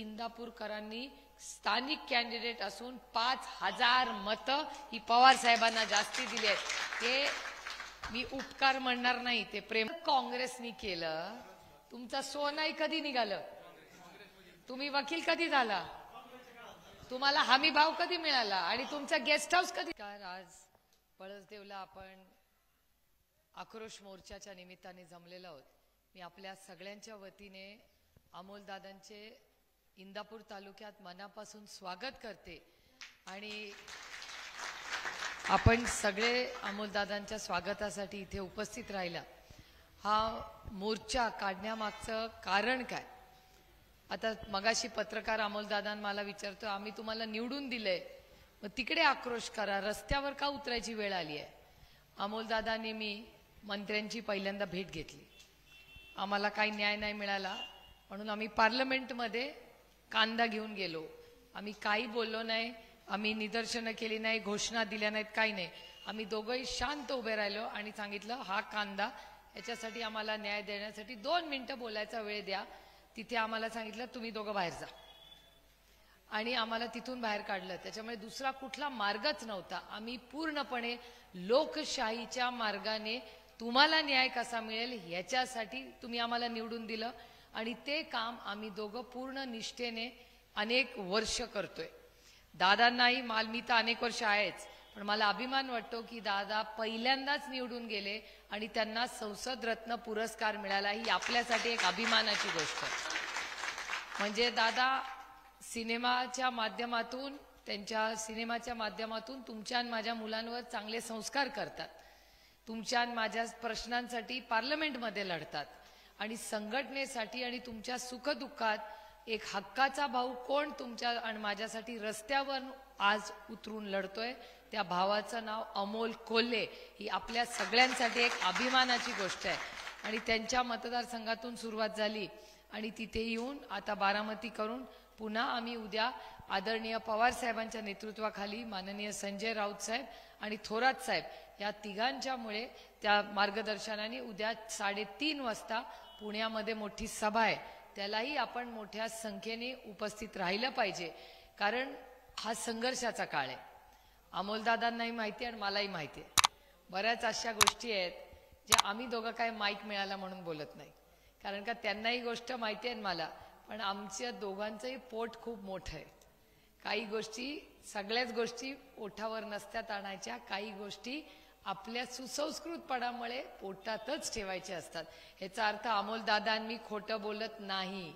इंदापूरकरांनी स्थानिक कॅन्डिडेट असून 5000 मतं ही पवार साहेबांना जास्ती दिली आहेत। हे मी उपकार म्हणणार नाही, ते प्रेम काँग्रेसनी केलं। तुमचा सोनाई कधी निघालं? तुम्ही वकील कधी झाला? तुम्हाला हमी भाव कधी मिळाला? आणि तुमचा गेस्ट हाऊस कधी? आज पळसदेवला आपण आक्रोश मोर्चाच्या निमित्ताने जमलेलो आहोत। मी आपल्या सगळ्यांच्या वतीने अमोलदादांचे इंदापूर तालुक्यात मनापासून स्वागत करते आणि आपण सगळे अमोलदादांच्या स्वागतासाठी इथे उपस्थित राहिला। हा मोर्चा काढण्यामागचं कारण काय? आता मगाशी पत्रकार अमोलदादांना मला विचारतो, आम्ही तुम्हाला निवडून दिलंय, मग तिकडे आक्रोश करा, रस्त्यावर का उतरायची वेळ आली आहे? अमोलदादांनी मी मंत्र्यांची पहिल्यांदा भेट घेतली, आम्हाला काही न्याय नाही मिळाला म्हणून आम्ही पार्लमेंटमध्ये कांदा घेऊन गेलो। आम्ही काही बोललो नाही, आम्ही निदर्शनं केली नाही, घोषणा दिल्या नाहीत, काही नाही। आम्ही दोघंही शांत उभे राहिलो आणि सांगितलं हा कांदा याच्यासाठी आम्हाला न्याय देण्यासाठी 2 मिनिटं बोलायचा वेळ द्या। तिथे आम्हाला सांगितलं तुम्ही दोघं बाहेर जा आणि आम्हाला तिथून बाहेर काढलं। त्याच्यामुळे दुसरा कुठला मार्गच नव्हता। आम्ही पूर्णपणे लोकशाहीच्या मार्गाने तुम्हाला न्याय कसा मिळेल याच्यासाठी तुम्ही आम्हाला निवडून दिलं आणि ते काम आम्ही दोघं पूर्ण निष्ठेने अनेक वर्ष करतोय। दादांनाही मी तर अनेक वर्ष आहेच, पण मला अभिमान वाटतो की दादा पहिल्यांदाच निवडून गेले आणि त्यांना संसद रत्न पुरस्कार मिळाला, ही आपल्यासाठी एक अभिमानाची गोष्ट आहे। म्हणजे दादा सिनेमाच्या माध्यमातून तुमच्या आणि माझ्या मुलांवर चांगले संस्कार करतात, तुमच्या आणि माझ्या प्रश्नांसाठी पार्लमेंटमध्ये लढतात आणि संघटनेसाठी आणि तुमच्या सुखदुःखात एक हक्काचा भाऊ कोण तुमच्या आणि माझ्यासाठी रस्त्यावर आज उतरून लढतोय, त्या भावाचं नाव अमोल कोल्हे। ही आपल्या सगळ्यांसाठी एक अभिमानाची गोष्ट आहे आणि त्यांच्या मतदारसंघातून सुरुवात झाली आणि तिथे येऊन आता बारामती करून पुन्हा आम्ही उद्या आदरणीय पवार साहेबांच्या नेतृत्वाखाली माननीय संजय राऊत साहेब आणि थोरात साहेब या तिघांच्यामुळे त्या मार्गदर्शनाने उद्या 3:30 वाजता पुण्यामध्ये मोठी सभा आहे, त्यालाही आपण मोठ्या संख्येने उपस्थित राहिलं पाहिजे, कारण हा संघर्षाचा काळ आहे। अमोलदादांनाही माहिती आहे आणि मलाही माहिती आहे। बऱ्याच अशा गोष्टी आहेत ज्या आम्ही दोघं काय माईक मिळाला म्हणून बोलत नाही, कारण का त्यांनाही गोष्ट माहिती आहे मला, पण आमच्या दोघांचंही पोट खूप मोठं आहे। काही गोष्टी, सगळ्याच गोष्टी ओठावर नसत्यात आणायच्या, काही गोष्टी आपल्या सुसंस्कृतपणामुळे पोटातच ठेवायच्या असतात। ह्याचा अर्थ अमोलदादांनी मी खोटं बोलत नाही,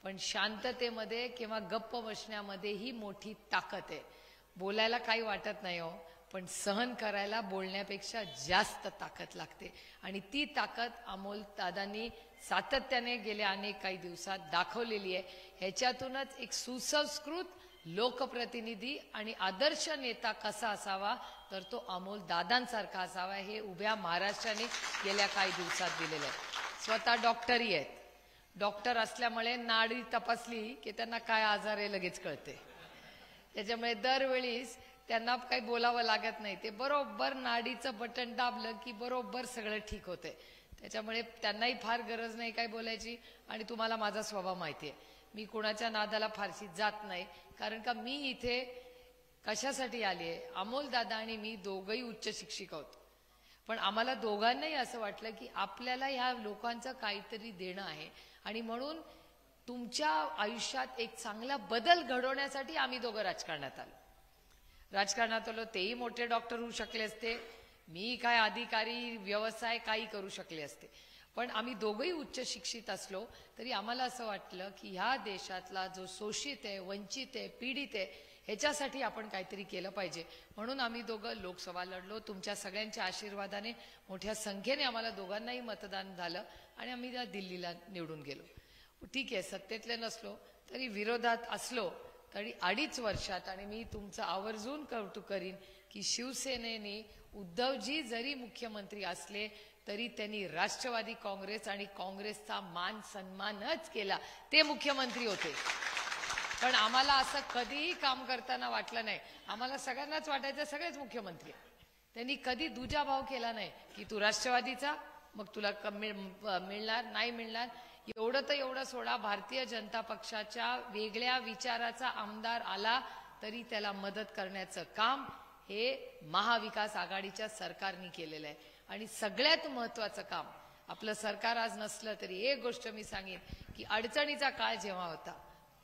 पण शांततेमध्ये किंवा गप्प बसण्यामध्ये ही मोठी ताकद आहे। बोलायला काही वाटत नाही हो, पण सहन करायला बोलण्यापेक्षा जास्त ताकद लागते आणि ती ताकद अमोलदादांनी सातत्याने गेल्या अनेक काही दिवसात दाखवलेली आहे। ह्याच्यातूनच एक सुसंस्कृत लोकप्रतिनिधी आणि आदर्श नेता कसा असावा, तर तो अमोलदादांसारखा असावा, हे उभ्या महाराष्ट्राने गेल्या काही दिवसात दिलेलं आहे। स्वतः डॉक्टरही आहेत, डॉक्टर असल्यामुळे नाडी तपासली की त्यांना काय आजार आहे लगेच कळते, त्याच्यामुळे दरवेळीस त्यांना काही बोलावं लागत नाही, ते बरोबर नाडीचं बटन दाबलं की बरोबर सगळं ठीक होते। त्याच्यामुळे त्यांनाही फार गरज नाही काय बोलायची आणि तुम्हाला माझा स्वभाव माहिती आहे, मी कुणाच्या नादाला फारशी जात नाही, कारण का मी इथे कशासाठी आली आहे? अमोलदादा आणि मी दोघंही उच्च शिक्षित आहोत, पण आम्हाला दोघांनाही असं वाटलं की आपल्याला ह्या लोकांचं काहीतरी देणं आहे आणि म्हणून तुमच्या आयुष्यात एक चांगला बदल घडवण्यासाठी आम्ही दोघं राजकारणात आलो। तेही मोठे डॉक्टर होऊ शकले असते, मी काय अधिकारी व्यवसाय काही करू शकले असते, पण आम्ही दोघंही उच्च शिक्षित असलो तरी आम्हाला असं वाटलं की ह्या देशातला जो शोषित आहे, वंचित आहे, पीडित आहे, ह्याच्यासाठी आपण काहीतरी केलं पाहिजे, म्हणून आम्ही दोघं लोकसभा लढलो। तुमच्या सगळ्यांच्या आशीर्वादाने मोठ्या संख्येने आम्हाला दोघांनाही मतदान झालं आणि आम्ही त्या दिल्लीला निवडून गेलो। ठीक आहे, सत्तेतले नसलो तरी विरोधात असलो तरी 2.5 वर्षात, आणि मी तुमचं आवर्जून कौतुक करीन की शिवसेनेने उद्धवजी जरी मुख्यमंत्री असले तरी त्यांनी राष्ट्रवादी काँग्रेस आणि काँग्रेसचा मान सन्मानच केला, ते मुख्यमंत्री होते। पण आम्हाला असं कधीही काम करताना वाटलं नाही, आम्हाला सगळ्यांनाच वाटायचं सगळेच मुख्यमंत्री। त्यांनी कधी दुजाभाव केला नाही की तू राष्ट्रवादीचा मग तुला मिळणार नाही मिळणार, एवढं तर एवढं सोडा, भारतीय जनता पक्षाच्या वेगळ्या विचाराचा आमदार आला तरी त्याला मदत करण्याचं काम हे महाविकास आघाडीच्या सरकारने केलेलं आहे. आणि सगळ्यात महत्वाचं काम, आपलं सरकार आज नसलं तरी एक गोष्ट मी सांगेन की अडचणीचा काळ जेव्हा होता,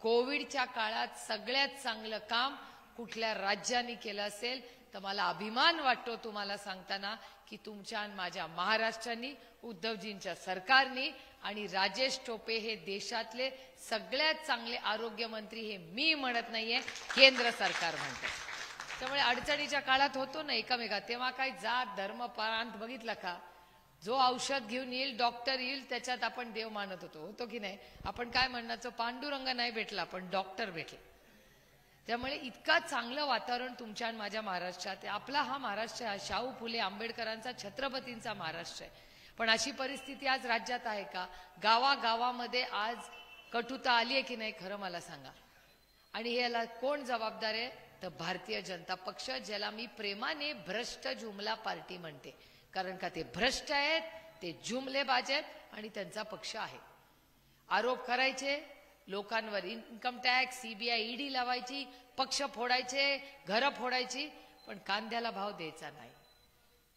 कोविडच्या काळात सगळ्यात चांगलं काम कुठल्या राज्याने केलं असेल तर मला अभिमान वाटतो तुम्हाला सांगताना की तुमच्या आणि माझ्या महाराष्ट्राने, उद्धवजींच्या सरकारने आणि राजेश टोपे हे देशातले सगळ्यात चांगले आरोग्यमंत्री हे मी म्हणत नाहीये, केंद्र सरकार म्हणतं. त्यामुळे अडचणीच्या काळात होतो ना एकमेकात, तेव्हा काही जात धर्म प्रांत बघितला का? जो औषध घेऊन येईल, डॉक्टर येईल, त्याच्यात आपण देव मानत होतो की नाही? आपण काय म्हणण्याचं, पांडुरंग नाही भेटला पण डॉक्टर भेटला. त्यामुळे इतका चांगलं वातावरण तुमच्या आणि माझ्या महाराष्ट्रात आहे. आपला हा महाराष्ट्र आहे, शाहू फुले आंबेडकरांचा, छत्रपतींचा महाराष्ट्र आहे. पण अशी परिस्थिती आज राज्यात आहे का? गावागावामध्ये आज कटुता आली आहे की नाही, खरं मला सांगा. आणि याला कोण जबाबदार आहे? तर भारतीय जनता पक्ष, ज्याला मी प्रेमाने भ्रष्ट जुमला पार्टी म्हणते. कारण का ते भ्रष्ट आहेत, ते जुमलेबाज आहेत आणि त्यांचा पक्ष आहे. आरोप करायचे, लोकांवर इन्कम टॅक्स, सीबीआय, ईडी लावायची, पक्ष फोडायचे, घरं फोडायची, पण कांद्याला भाव द्यायचा नाही,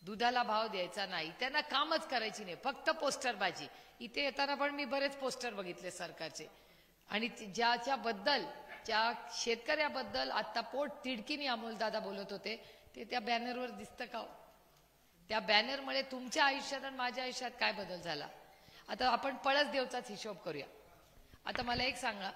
दुधाला भाव द्यायचा नाही, त्यांना कामच करायची नाही, फक्त पोस्टरबाजी. इथे येताना पण मी बरेच पोस्टर बघितले सरकारचे. आणि ज्याच्याबद्दल, ज्या शेतकऱ्याबद्दल आता पोट तिडकीने अमोलदादा बोलत होते, ते त्या बॅनरवर दिसतं का? त्या बॅनरमुळे तुमच्या आयुष्यात आणि माझ्या आयुष्यात काय बदल झाला? आता आपण पळसदेवचाच हिशोब करूया. आता मला एक सांगा,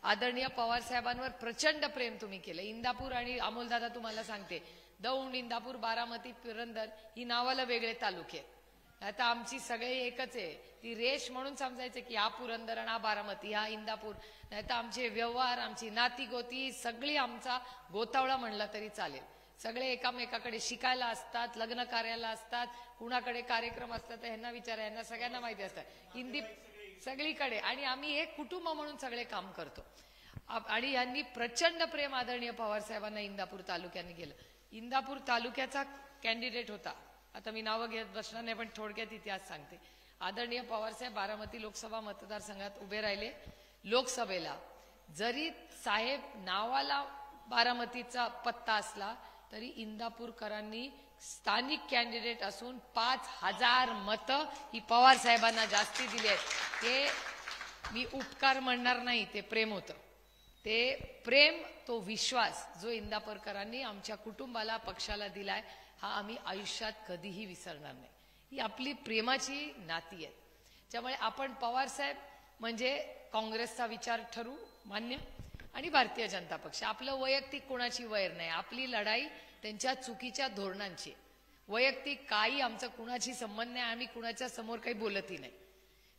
आदरणीय पवार साहेबांवर प्रचंड प्रेम तुम्ही केलं. इंदापूर आणि अमोलदादा तुम्हाला सांगते, दौंड, इंदापूर, बारामती, पुरंदर ही नावाला वेगळे तालुके. आता आमची सगळे एकच आहे, ती रेष म्हणून समजायचे की हा पुरंदर आणि हा बारामती, हा इंदापूर. नाही तर आमचे व्यवहार, आमची नाती गोती सगळी आमचा गोतावळा म्हणला तरी चालेल. सगळे एकामेकाकडे शिकायला असतात, लग्न कार्याला असतात, कुणाकडे कार्यक्रम असतात तर ह्यांना विचारा, ह्यांना सगळ्यांना माहिती असतात. हिंदी सगळीकडे, आणि आम्ही एक कुटुंब म्हणून सगळे काम करतो. आणि यांनी प्रचंड प्रेम आदरणीय पवार साहेबांना इंदापूर तालुक्याने केलं. इंदापूर तालुक्याचा कॅन्डिडेट होता, आता मी नावं घेत बसणार नाही पण थोडक्यात इतिहास सांगते. आदरणीय पवार साहेब बारामती लोकसभा मतदारसंघात उभे राहिले लोकसभेला. जरी साहेब नावाला बारामतीचा पत्ता असला तरी इंदापूरकरांनी स्थानिक कॅन्डिडेट असून 5,000 मतं ही पवार साहेबांना जास्ती दिली आहेत. ते मी उपकार म्हणणार नाही, ते प्रेम होतं. ते प्रेम, तो विश्वास जो इंदापूरकरांनी आमच्या कुटुंबाला, पक्षाला दिलाय, हा आम्ही आयुष्यात कधीही विसरणार नाही. ही आपली प्रेमाची नाती आहे. त्यामुळे आपण पवार साहेब म्हणजे काँग्रेसचा विचार ठरू मान्य, आणि भारतीय जनता पक्ष. आपलं वैयक्तिक कोणाची वैर नाही, आपली लढाई त्यांच्या चुकीच्या धोरणांची. वैयक्तिक काही आमचा कुणाशी संबंध नाही, आम्ही कुणाच्या समोर काही बोलतही नाही.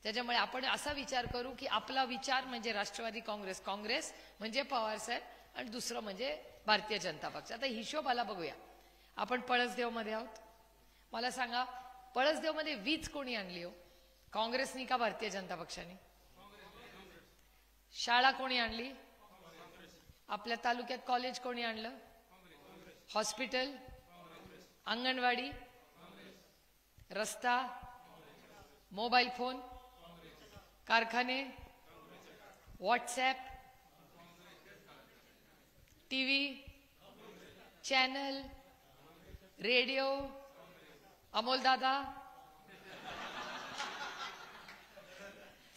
त्याच्यामुळे आपण असा विचार करू की आपला विचार म्हणजे राष्ट्रवादी काँग्रेस, काँग्रेस म्हणजे पवार साहेब, आणि दुसरं म्हणजे भारतीय जनता पक्ष. आता हिशोबाला बघूया. आपण पळसदेवमध्ये आहोत. मला सांगा, पळसदेवमध्ये वीज कोणी आणली हो? काँग्रेसनी का भारतीय जनता पक्षाने? शाळा कोणी आणली? आपल्या तालुक्यात कॉलेज कोणी आणलं? हॉस्पिटल, अंगणवाडी, रस्ता, मोबाईल फोन, कारखाने, व्हॉट्सॲप, टीव्ही, चॅनल, रेडिओ. अमोलदादा,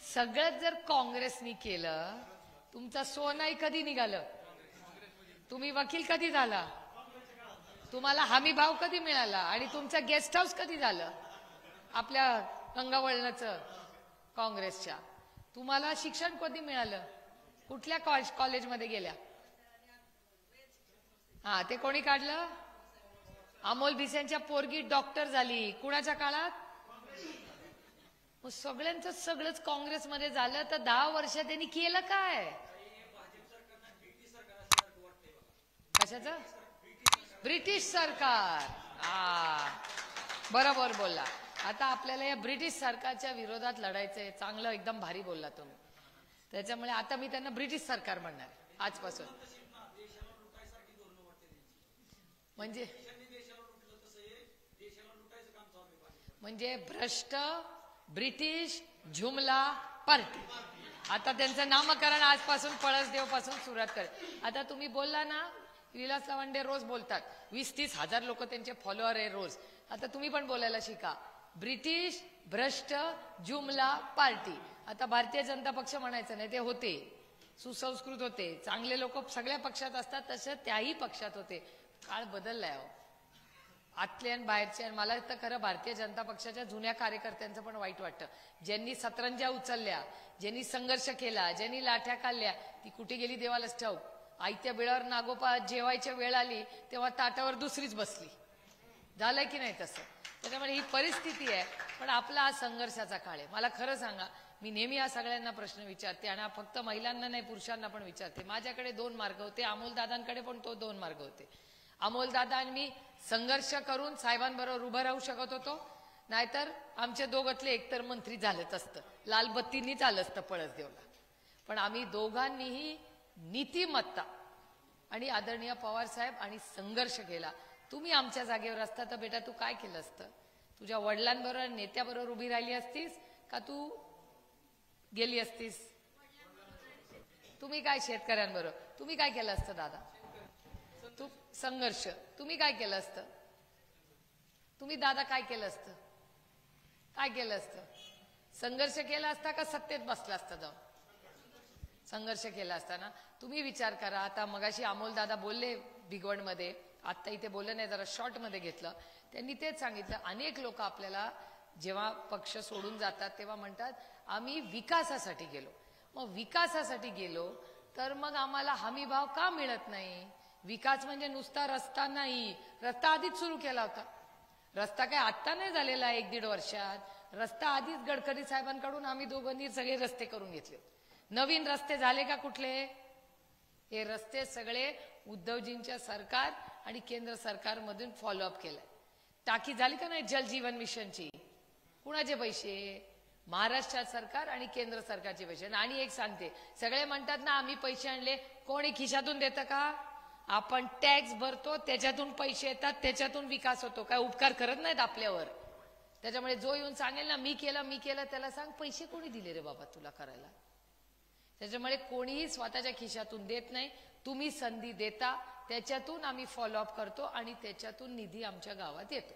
सगळं जर काँग्रेसनी केलं, तुमचा सोनाई कधी निघालं? तुम्ही वकील कधी झाला? तुम्हाला हमी भाव कधी मिळाला? आणि तुमचं गेस्ट हाऊस कधी झालं आपल्या गंगावळणाचं काँग्रेसच्या? तुम्हाला शिक्षण कधी मिळालं? कुठल्या कॉलेजमध्ये गेल्या? हा, ते कोणी काढलं? अमोल भिसेंच्या पोरगी डॉक्टर झाली. कुणाच्या काळात? सगळ्यांचं सगळंच काँग्रेसमध्ये झालं. तर 10 वर्ष त्यांनी केलं काय? कशाचं? ब्रिटिश सरकार. बरोबर बोलला. आता आपल्याला या ब्रिटिश सरकारच्या विरोधात लढायचंय. चांगलं, एकदम भारी बोलला तुम्ही. त्याच्यामुळे आता मी त्यांना ब्रिटिश सरकार म्हणणार आजपासून. म्हणजे भ्रष्ट, ब्रिटिश, जुमला पार्टी. आता त्यांचं नामकरण आजपासून पळसदेव पासून सुरुवात करेल. आता तुम्ही बोलला ना, विलास लावंडे रोज बोलतात, 20-30 हजार लोक त्यांचे फॉलोअर आहे रोज. आता तुम्ही पण बोलायला शिका. ब्रिटिश भ्रष्ट जुमला पार्टी. आता भारतीय जनता पक्ष म्हणायचं नाही, ते होते सुसंस्कृत होते, चांगले लोक सगळ्या पक्षात असतात, तसे त्याही पक्षात होते. काळ बदललाय हो, आतले आणि बाहेरचे. आणि मला तर खरं भारतीय जनता पक्षाच्या जुन्या कार्यकर्त्यांचं पण वाईट वाटतं. ज्यांनी सतरंज्या उचलल्या, ज्यांनी संघर्ष केला, ज्यांनी लाठ्या काढल्या, ती कुठे गेली देवालाच ठाऊक. आयत्या बिळावर नागोपा जेवायच्या वेळ आली तेव्हा ताटावर दुसरीच बसली. झालंय की नाही तसं? त्याच्यामुळे ही परिस्थिती आहे. पण आपला हा संघर्षाचा काळ आहे. मला खरं सांगा, मी नेहमी या सगळ्यांना प्रश्न विचारते, आणि फक्त महिलांना नाही पुरुषांना पण विचारते. माझ्याकडे 2 मार्ग होते, अमोलदादांकडे पण 2 मार्ग होते. अमोलदादा आणि मी संघर्ष करून साहेबांबरोबर उभं राहू शकत होतो, नाहीतर आमचे दोघातले एकतर मंत्री झालंच असतं, लालबत्तींनीच आलं असतं पळसदेवला. पण आम्ही दोघांनीही नीतिमत्ता आणि आदरणीय पवार साहेब आणि संघर्ष केला. तुम्ही आमच्या जागेवर असता तर बेटा तू काय केलं असतं? तुझ्या वडिलांबरोबर नेत्याबरोबर उभी राहिली असतीस का तू गेली असतीस? तुम्ही काय शेतकऱ्यांबरोबर तुम्ही काय केलं असतं दादा? तू संघर्ष तुम्ही काय केलं असतं? तुम्ही दादा काय केलं असतं? काय केलं असतं? संघर्ष केला असता का सत्तेत बसला असता जाऊन? संघर्ष केला असताना. तुम्ही विचार करा. आता मगाशी अमोल दादा बोलले भिगवणमध्ये, आता इथे बोललं नाही, जरा शॉर्ट मध्ये घेतलं. त्यांनी तेच सांगितलं, अनेक लोक आपल्याला जेव्हा पक्ष सोडून जातात तेव्हा म्हणतात आम्ही विकासासाठी गेलो. मग विकासासाठी गेलो तर मग आम्हाला हमी भाव का मिळत नाही? विकास म्हणजे नुसता रस्ता नाही, रस्ता आधीच सुरू केला होता. रस्ता काय आत्ता नाही झालेला 1-1.5 वर्षात. रस्ता आधीच गडकरी साहेबांकडून आम्ही दोघांनी सगळे रस्ते करून घेतले. नवीन रस्ते झाले का कुठले? हे रस्ते सगळे उद्धवजींच्या सरकार आणि केंद्र सरकारमधून फॉलोअप केलाय. टाकी झाली का नाही जल जीवन मिशनची? कुणाचे पैसे? महाराष्ट्र सरकार आणि केंद्र सरकारचे पैसे. आणि एक सांगते, सगळे म्हणतात ना आम्ही पैसे आणले, कोणी खिशातून देतं का? आपण टॅक्स भरतो, त्याच्यातून पैसे येतात, त्याच्यातून विकास होतो. काय उपकार करत नाहीत आपल्यावर. त्याच्यामुळे जो येऊन सांगेल ना मी केलं, त्याला सांग पैसे कोणी दिले रे बाबा तुला करायला? त्याच्यामुळे कोणीही स्वतःच्या खिशातून देत नाही. तुम्ही संधी देता, त्याच्यातून आम्ही फॉलोअप करतो आणि त्याच्यातून निधी आमच्या गावात येतो.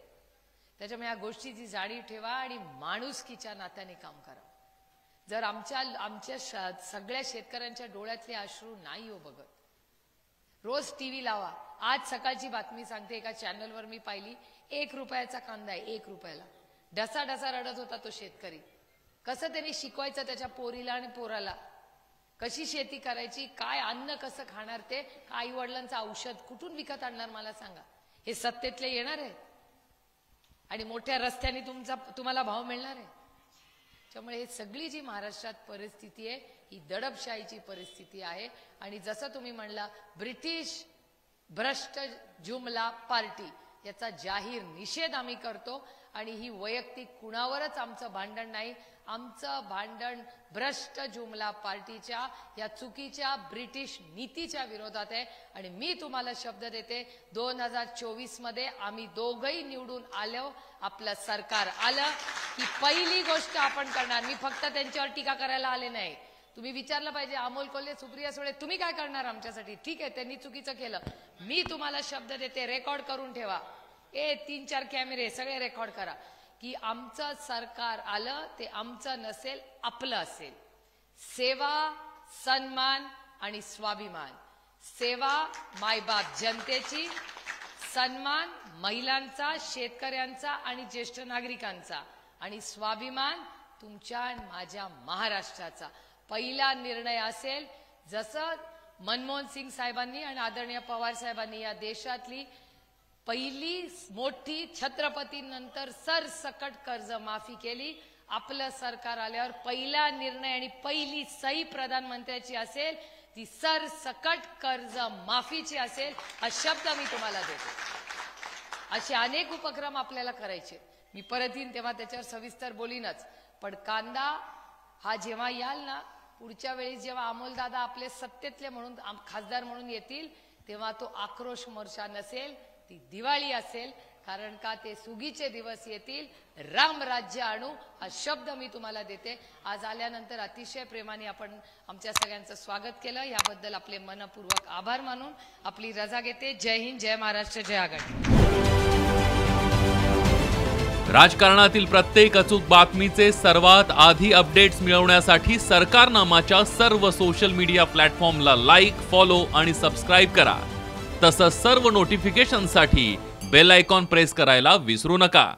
त्याच्यामुळे या गोष्टीची जाणीव ठेवा आणि माणुसकीच्या नात्याने काम करा. जर आमच्या सगळ्या शेतकऱ्यांच्या डोळ्यातले अश्रू नाही हो बघत. रोज टीव्ही लावा. आज सकाळची बातमी सांगते, एका चॅनलवर मी पाहिली, 1 रुपयाचा कांदा आहे, 1 रुपयाला. ढसा रडत होता तो शेतकरी. कसं त्यांनी शिकवायचं त्याच्या पोरीला आणि पोराला, कशी शेती करायची, काय अन्न कसं खाणार, ते आई वडिलांचं औषध कुठून विकत आणणार मला सांगा? हे सत्तेतले येणार आहे आणि मोठ्या रस्त्याने तुम्हाला भाव मिळणार आहे. त्यामुळे हे सगळी जी महाराष्ट्रात परिस्थिती आहे ही दडपशाहीची परिस्थिती आहे. आणि जसं तुम्ही म्हणला ब्रिटिश भ्रष्ट जुमला पार्टी, याचा जाहीर निषेध आम्ही करतो. आणि ही वैयक्तिक कुणावरच आमचं भांडण नाही. आमचं भांडण भ्रष्ट जुमला पार्टीच्या या चुकीच्या ब्रिटिश नीतीच्या विरोधात आहे. आणि मी तुम्हाला शब्द देते, 2024 मध्ये आम्ही दोघंही निवडून आलो, आपलं सरकार आलं की पहिली गोष्ट आपण करणार. मी फक्त त्यांच्यावर टीका करायला आले नाही. तुम्ही विचारलं पाहिजे, अमोल कोल्हे, सुप्रिया सुळे, तुम्ही काय करणार आमच्यासाठी? ठीक आहे, त्यांनी चुकीचं केलं. मी तुम्हाला शब्द देते, रेकॉर्ड करून ठेवा. 3-4 कॅमेरे सगळे रेकॉर्ड करा की आमचं सरकार आलं ते आमचं नसेल, आपलं असेल. सेवा, सन्मान आणि स्वाभिमान. सेवा मायबाप जनतेची, सन्मान महिलांचा, शेतकऱ्यांचा आणि ज्येष्ठ नागरिकांचा, आणि स्वाभिमान तुमच्या आणि माझ्या महाराष्ट्राचा. पहिला निर्णय असेल जसं मनमोहन सिंग साहेबांनी आणि आदरणीय पवार साहेबांनी या देशातली पहिली मोठी छत्रपतींनंतर सरसकट कर्ज माफी केली. आपलं सरकार आल्यावर पहिला निर्णय आणि पहिली सही प्रधानमंत्र्याची असेल ती सरसकट कर्ज माफीची असेल, हा शब्द मी तुम्हाला देतो. असे अनेक उपक्रम आपल्याला करायचे. मी परत येईन तेव्हा त्याच्यावर सविस्तर बोलीनच. पण कांदा हा जेव्हा याल ना, पुढच्या वेळी जेव्हा अमोलदादा आपले सत्तेतले म्हणून खासदार म्हणून येतील, तेव्हा तो आक्रोश मोर्चा नसेल, ती दिवाळी असेल. कारण का ते सुगीचे दिवस येतील, राम राज्य आणू हा शब्द मी तुम्हाला देते. आज आल्यानंतर अतिशय प्रेमाने आपण आमच्या सगळ्यांचं स्वागत केलं, याबद्दल आपले मनपूर्वक आभार मानून आपली रजा घेते. जय हिंद, जय महाराष्ट्र, जय आघाडी. राजकारणातील प्रत्येक अचूक बातमीचे सर्वात आधी अपडेट्स मिळवण्यासाठी सरकारनामाच्या सर्व सोशल मीडिया प्लॅटफॉर्मला लाईक, फॉलो आणि सबस्क्राईब करा. तसंच सर्व नोटिफिकेशनसाठी बेल आयकॉन प्रेस करायला विसरू नका.